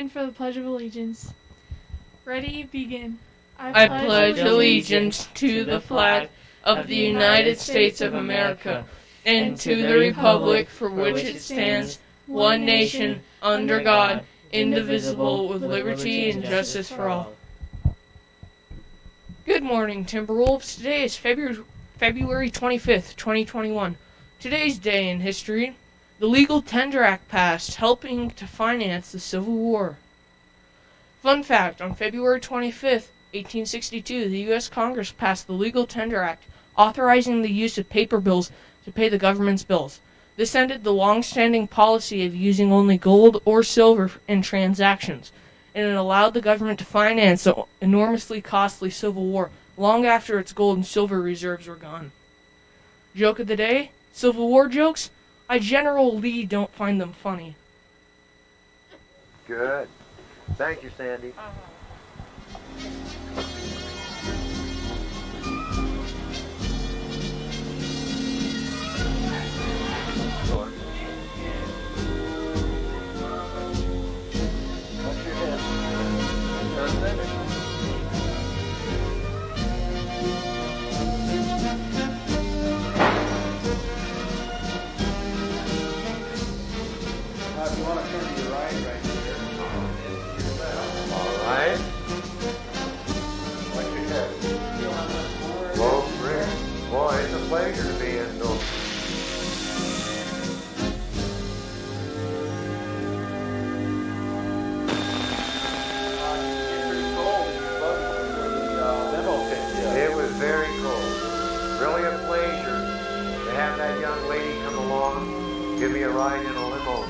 stand for the Pledge of Allegiance. Ready, begin. I pledge allegiance to the flag of the United States of America and to the republic for which it stands, one nation, under God, indivisible, with liberty and justice for all. Good morning, Timberwolves. Today is February 25th, 2021. Today's day in history. The Legal Tender Act passed, helping to finance the Civil War. Fun fact, on February 25th, 1862, the U.S. Congress passed the Legal Tender Act, authorizing the use of paper bills to pay the government's bills. This ended the long-standing policy of using only gold or silver in transactions, and it allowed the government to finance the enormously costly Civil War long after its gold and silver reserves were gone. Joke of the day? Civil War jokes? I General Lee don't find them funny. Good. Thank you, Sandy. Touch your head. Turn center. If you want to turn to your right here. All right. Watch your head. Whoa, Rick. Boy, it's a pleasure to be indoors. It was very cold. Really a pleasure to have that young lady come along, give me a ride in a limo.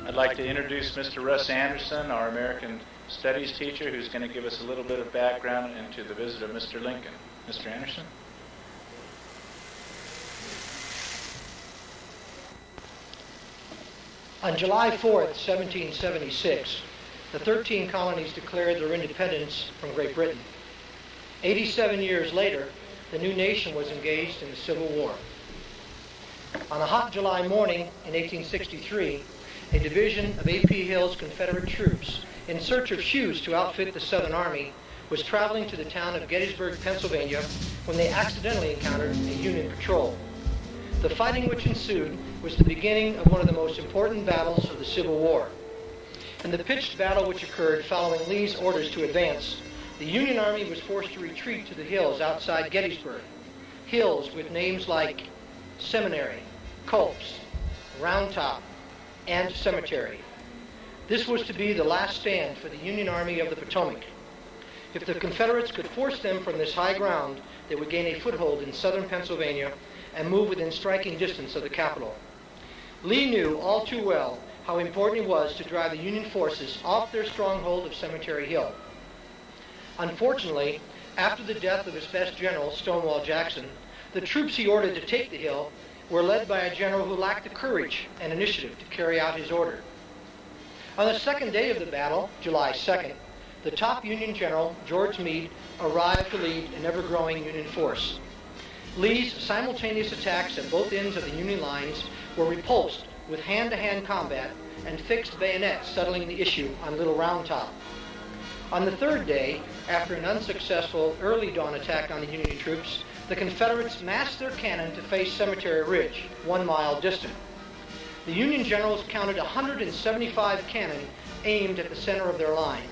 I'd like to introduce Mr. Russ Anderson, our American Studies teacher, who's going to give us a little bit of background into the visit of Mr. Lincoln. Mr. Anderson? On July 4th, 1776, the 13 colonies declared their independence from Great Britain. 87 years later, the new nation was engaged in the Civil War. On a hot July morning in 1863, a division of A.P. Hill's Confederate troops, in search of shoes to outfit the Southern Army, was traveling to the town of Gettysburg, Pennsylvania, when they accidentally encountered a Union patrol. The fighting which ensued was the beginning of one of the most important battles of the Civil War. In the pitched battle which occurred following Lee's orders to advance, the Union Army was forced to retreat to the hills outside Gettysburg, hills with names like Seminary, Culps, Round Top, and Cemetery. This was to be the last stand for the Union Army of the Potomac. If the Confederates could force them from this high ground, they would gain a foothold in southern Pennsylvania and move within striking distance of the capital. Lee knew all too well how important it was to drive the Union forces off their stronghold of Cemetery Hill. Unfortunately, after the death of his best general, Stonewall Jackson, the troops he ordered to take the hill were led by a general who lacked the courage and initiative to carry out his order. On the second day of the battle, July 2nd, the top Union general, George Meade, arrived to lead an ever-growing Union force. Lee's simultaneous attacks at both ends of the Union lines were repulsed with hand-to-hand combat and fixed bayonets settling the issue on Little Round Top. On the third day, after an unsuccessful early dawn attack on the Union troops, the Confederates massed their cannon to face Cemetery Ridge, 1 mile distant. The Union generals counted 175 cannon aimed at the center of their line.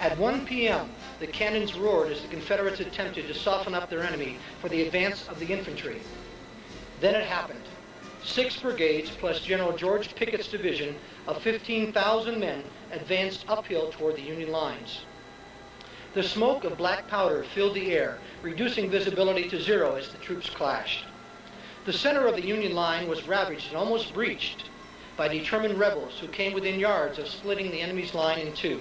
At 1 p.m., the cannons roared as the Confederates attempted to soften up their enemy for the advance of the infantry. Then it happened. 6 brigades plus General George Pickett's division of 15,000 men advanced uphill toward the Union lines. The smoke of black powder filled the air, reducing visibility to zero as the troops clashed. The center of the Union line was ravaged and almost breached by determined rebels who came within yards of splitting the enemy's line in two.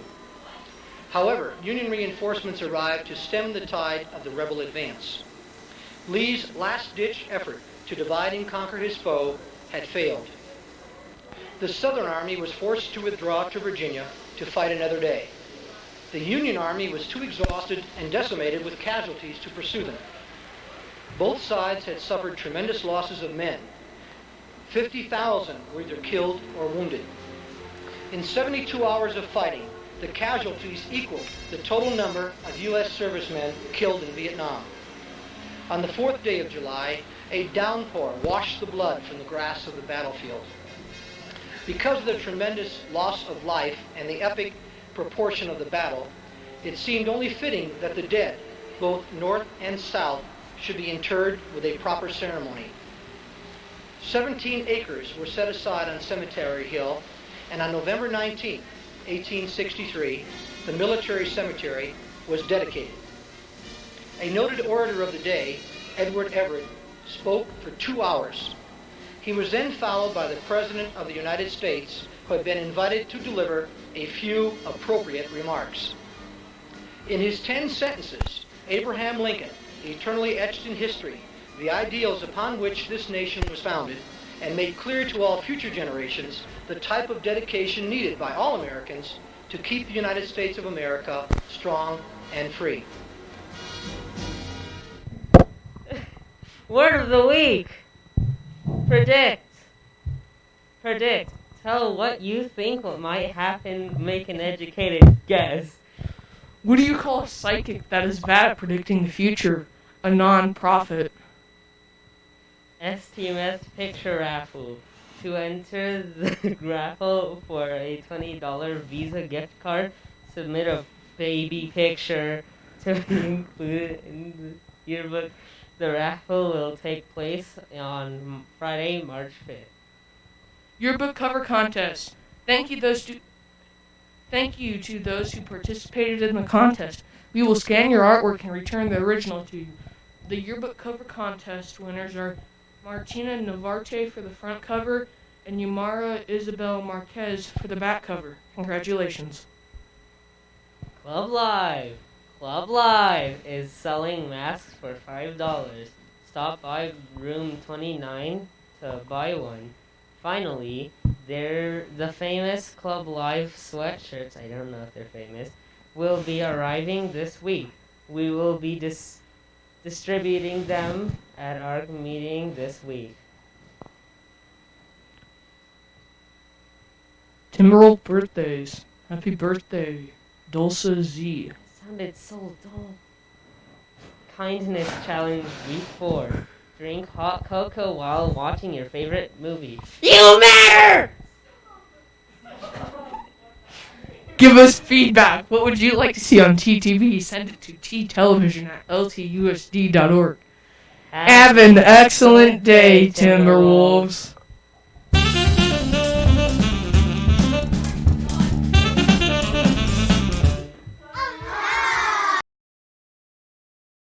However, Union reinforcements arrived to stem the tide of the rebel advance. Lee's last-ditch effort to divide and conquer his foe had failed. the Southern Army was forced to withdraw to Virginia to fight another day. The Union Army was too exhausted and decimated with casualties to pursue them. Both sides had suffered tremendous losses of men. 50,000 were either killed or wounded. In 72 hours of fighting, the casualties equaled the total number of U.S. servicemen killed in Vietnam. On the 4th day of July, a downpour washed the blood from the grass of the battlefield. Because of the tremendous loss of life and the epic proportion of the battle, it seemed only fitting that the dead, both North and South, should be interred with a proper ceremony. 17 acres were set aside on Cemetery Hill, and on November 19, 1863, the military cemetery was dedicated. A noted orator of the day, Edward Everett, spoke for 2 hours. He was then followed by the President of the United States, who had been invited to deliver a few appropriate remarks. In his 10 sentences, Abraham Lincoln, eternally etched in history, the ideals upon which this nation was founded, and made clear to all future generations the type of dedication needed by all Americans to keep the United States of America strong and free. Word of the week. Predict. Tell what you think what might happen. Make an educated guess. What do you call a psychic that is bad at predicting the future? A non-profit. STMS picture raffle. To enter the raffle for a $20 Visa gift card, submit a baby picture to be included in the yearbook. The raffle will take place on Friday, March 5th. Yearbook cover contest. Thank you to those who participated in the contest. We will scan your artwork and return the original to you. The yearbook cover contest winners are Martina Navarte for the front cover and Yumara Isabel Marquez for the back cover. Congratulations. Club Live is selling masks for $5. Stop by room 29 to buy one. Finally, the famous Club Live sweatshirts, I don't know if they're famous, will be arriving this week. We will be distributing them at our meeting this week. Timberwolf birthdays. Happy birthday, Dulce Z. Sounded so dull. Kindness challenge week 4. Drink hot cocoa while watching your favorite movie. You matter! Give us feedback. What would you like to see on TTV? Send it to ttelevision@ltusd.org. Have an excellent day, Timberwolves.